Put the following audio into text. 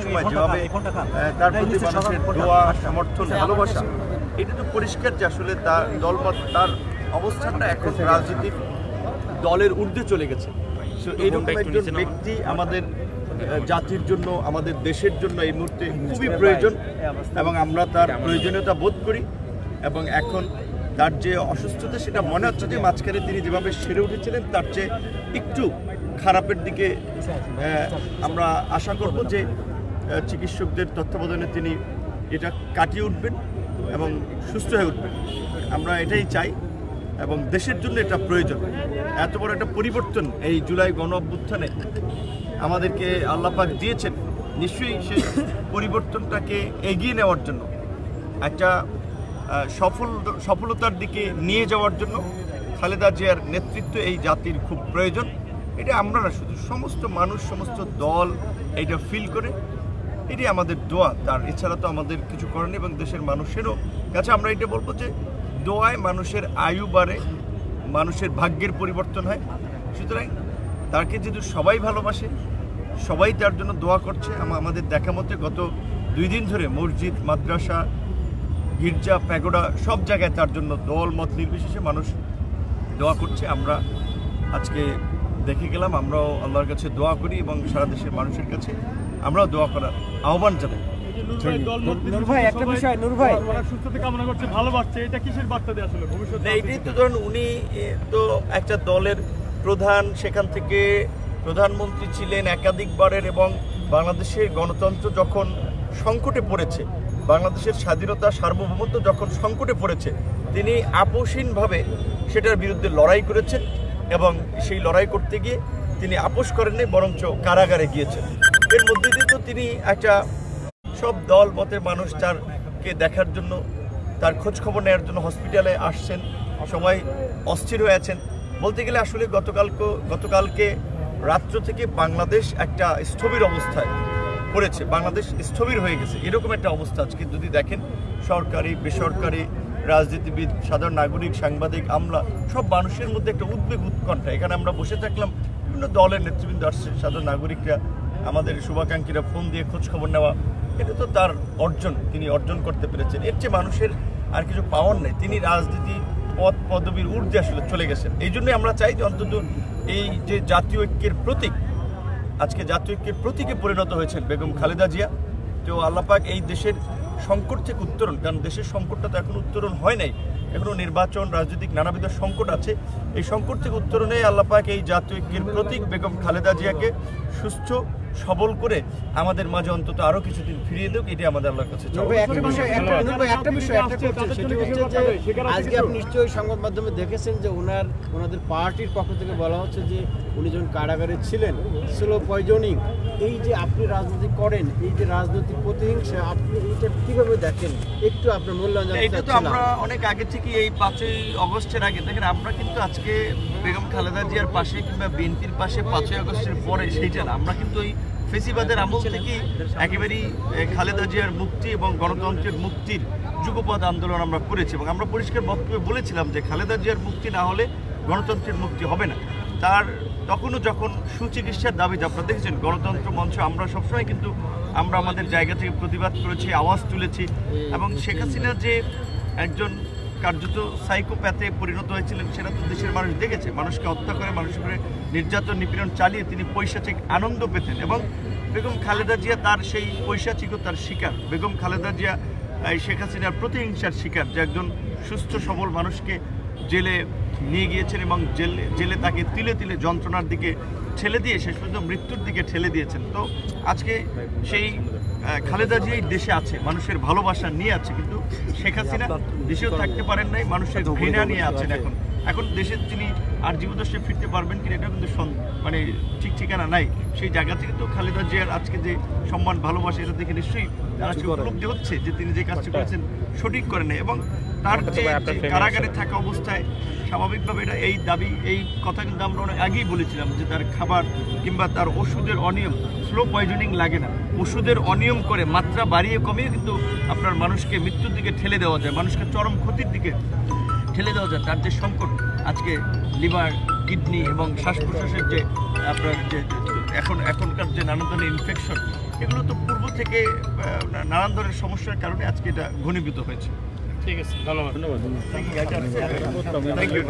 সময় যেভাবে তার প্রতি মানুষের দোয়া, সমর্থন, ভালোবাসা, এটা তো পরিষ্কার যে আসলে তার দলমত, তার অবস্থানটা এখন রাজনীতির দলের ঊর্ধ্বে চলে গেছে। সো এইরকম একজন ব্যক্তি আমাদের জাতির জন্য, আমাদের দেশের জন্য এই মুহূর্তে খুবই প্রয়োজন এবং আমরা তার প্রয়োজনীয়তা বোধ করি। এবং এখন তার যে অসুস্থতা, সেটা মনে হচ্ছে যে মাঝখানে তিনি যেভাবে সেরে উঠেছিলেন তার চেয়ে একটু খারাপের দিকে আমরা আশা করব যে চিকিৎসকদের তত্ত্বাবধানে তিনি এটা কাটিয়ে উঠবেন এবং সুস্থ হয়ে উঠবেন। আমরা এটাই চাই এবং দেশের জন্য এটা প্রয়োজন। এত বড় একটা পরিবর্তন এই জুলাই গণ অভ্যুত্থানে আমাদেরকে আল্লাহ পাক দিয়েছেন, নিশ্চয়ই সেই পরিবর্তনটাকে এগিয়ে নেওয়ার জন্য, একটা সফলতার দিকে নিয়ে যাওয়ার জন্য খালেদা জিয়ার নেতৃত্ব এই জাতির খুব প্রয়োজন। এটা আমরা না, শুধু সমস্ত মানুষ, সমস্ত দল এটা ফিল করে। এটাই আমাদের দোয়া, তার এছাড়া তো আমাদের কিছু করেনি। এবং দেশের মানুষেরও কাছে আমরা এটা বলবো যে দোয়ায় মানুষের আয়ু বাড়ে, মানুষের ভাগ্যের পরিবর্তন হয়। সুতরাং তাকে যদি সবাই ভালোবাসে, সবাই তার জন্য দোয়া করছে। আমাদের দেখা মতে গত 2 দিন ধরে মসজিদ, মাদ্রাসা, গির্জা, প্যাগোডা সব জায়গায় তার জন্য দল মত নির্বিশেষে মানুষ দোয়া করছে। আমরা আজকে দেখে গেলাম, আমরাও আল্লাহর কাছে দোয়া করি এবং সারা দেশের মানুষের কাছে আমরাও দোয়া করার আহ্বান জানাই। এইটাই তো ধরুন, উনি তো একটা দলের প্রধান, সেখান থেকে প্রধানমন্ত্রী ছিলেন একাধিকবারের, এবং বাংলাদেশের গণতন্ত্র যখন সংকটে পড়েছে, বাংলাদেশের স্বাধীনতা, সার্বভৌমত্ব যখন সংকটে পড়েছে, তিনি আপোষহীনভাবে সেটার বিরুদ্ধে লড়াই করেছেন এবং সেই লড়াই করতে গিয়ে তিনি আপোষ করেননি, বরঞ্চ কারাগারে গিয়েছেন। এর মধ্যে দিয়ে তো তিনি একটা সব দল মতের মানুষ তারকে দেখার জন্য, তার খোঁজ খবর নেওয়ার জন্য হসপিটালে আসছেন, সবাই অস্থির হয়ে আছেন। বলতে গেলে আসলে গতকালকে রাত্র থেকে বাংলাদেশ একটা স্থবির অবস্থায় পড়েছে, বাংলাদেশ স্থবির হয়ে গেছে, এরকম একটা অবস্থা আজকে যদি দেখেন। সরকারি, বেসরকারি, রাজনীতিবিদ, সাধারণ নাগরিক, সাংবাদিক, আমলা, সব মানুষের মধ্যে একটা উদ্বেগ, উৎকণ্ঠা। এখানে আমরা বসে থাকলাম, বিভিন্ন দলের নেতৃবৃন্দ আসছে, সাধারণ নাগরিকরা, আমাদের শুভাকাঙ্ক্ষীরা ফোন দিয়ে খোঁজ খবর নেওয়া, এটা তো তার অর্জন, তিনি অর্জন করতে পেরেছেন। এর চেয়ে মানুষের আর কিছু পাওয়ার নেই। তিনি রাজনীতি পদবীর ঊর্ধ্বে আসলে চলে গেছেন। এই জন্যই আমরা চাই যে অন্তত এই যে জাতীয় ঐক্যের প্রতীক, আজকে জাতীয় ঐক্যের প্রতীকে পরিণত হয়েছেন বেগম খালেদা জিয়া। তো আল্লাহ পাক এই দেশের সংকট থেকে উত্তরণ, কারণ দেশের সংকটটা তো এখন উত্তরণ হয় নাই, এখনো নির্বাচন, রাজনৈতিক নানাবিধ সংকট আছে। এই সংকট থেকে উত্তরণে আল্লাহ পাক এই জাতীয় ঐক্যের প্রতীক বেগম খালেদা জিয়াকে সুস্থ সবল করে আমাদের মাঝে অন্তত আরো কিছুদিন ফিরিয়ে দেব, এটি আমাদের আল্লাহর কাছে চাওয়া। আজকে আপনি নিশ্চয়ই সংবাদ মাধ্যমে দেখেছেন যে ওনাদের পার্টির পক্ষ থেকে বলা হচ্ছে যে উনি যখন কারাগারে ছিলেন, স্লো পয়জনিং। এই যে আপনি রাজনীতি করেন, এই যে রাজনৈতিক প্রতিহিংসা, আপনি এইটা কিভাবে দেখেন? একটু আপনার মূল্যায়ন জানতে চাচ্ছিলাম। তো আমরা অনেক আগে থেকে, এই 5ই আগস্টের আগে দেখেন, আমরা কিন্তু আজকে বেগম খালেদা জিয়ার পাশে কিংবা বিএনপির পাশে 5ই আগস্টের পরে সেইটা না, আমরা কিন্তু এই ফেসিবাদের আমল থেকে একেবারেই খালেদা জিয়ার মুক্তি এবং গণতন্ত্রের মুক্তির যুগপৎ আন্দোলন আমরা করেছি। এবং আমরা পরিষ্কার বক্তব্যে বলেছিলাম যে খালেদা জিয়ার মুক্তি না হলে গণতন্ত্রের মুক্তি হবে না। তার তখনও যখন সুচিকিৎসার দাবি, আপনারা দেখেছেন গণতন্ত্র মঞ্চ, আমরা সবসময় কিন্তু আমরা আমাদের জায়গা থেকে প্রতিবাদ করেছি, আওয়াজ তুলেছি। এবং শেখ হাসিনা যে একজন কার্যত সাইকোপ্যাথে পরিণত হয়েছিলেন, সেটা তো দেশের মানুষ দেখেছে। মানুষকে হত্যা করে, মানুষের উপরে নির্যাতন, নিপীড়ন চালিয়ে তিনি পৈশাচিক আনন্দ পেতেন। এবং বেগম খালেদা জিয়া তার সেই পৈশাচিকতার শিকার। বেগম খালেদা জিয়া শেখ হাসিনার প্রতিহিংসার শিকার, যে একজন সুস্থ সবল মানুষকে জেলে নিয়ে গিয়েছেন এবং জেলে তাকে তিলে তিলে যন্ত্রণার দিকে ঠেলে দিয়ে শেষ পর্যন্ত মৃত্যুর দিকে ঠেলে দিয়েছেন। তো আজকে সেই খালেদা জিয়াই দেশে আছে, মানুষের ভালোবাসা নিয়ে আছে, কিন্তু শেখ হাসিনা দেশেও থাকতে পারেন নাই, মানুষের ঘৃণা নিয়ে আছেন। এখন দেশের তিনি আর জীবদশায় ফিরতে পারবেন কিনা এটা কিন্তু মানে ঠিক ঠিকানা নাই। সেই জায়গা থেকে তো খালেদা জিয়ার আজকে যে সম্মান, ভালোবাসা, এটা দেখে নিশ্চয়ই আজকে উপলব্ধি হচ্ছে যে তিনি যে কাজটি করেছেন সঠিক করেন। এবং তার যে কারাগারে থাকা অবস্থায় স্বাভাবিকভাবে এটা এই দাবি, এই কথা কিন্তু আমরা অনেক আগেই বলেছিলাম যে তার খাবার কিংবা তার ওষুধের অনিয়ম, স্লো পয়জনিং লাগে না, ওষুধের অনিয়ম করে মাত্রা বাড়িয়ে কমিয়ে কিন্তু আপনার মানুষকে মৃত্যুর দিকে ঠেলে দেওয়া যায়, মানুষকে চরম ক্ষতির দিকে ঠেলে দেওয়া যায়। তার যে সংকট আজকে লিভার, কিডনি এবং শ্বাস প্রশ্বাসের যে আপনার যে এখনকার যে নানা ধরনের ইনফেকশন, এগুলো তো পূর্ব থেকে নানান ধরনের সমস্যার কারণে আজকে এটা ঘনীভূত হয়েছে। ঠিক আছে, ধন্যবাদ। Thank you.